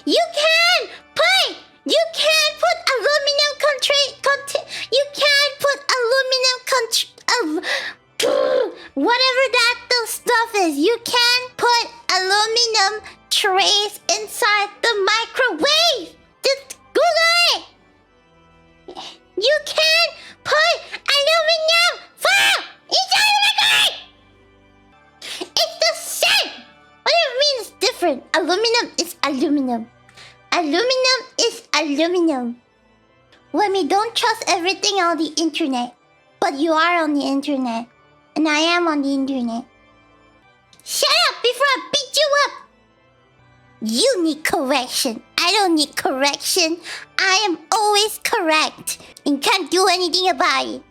You can put aluminum you can put aluminum whatever that the stuff is. You can put aluminum trays inside the microwave. Just Google it. You can put aluminum foil inside the microwave. It's the same. What do you mean it's different? Aluminum is aluminum. Aluminum is aluminum. Wemmy, don't trust everything on the internet. But you are on the internet. And I am on the internet. Shut up before I beat you up! You need correction. I don't need correction. I am always correct. And can't do anything about it.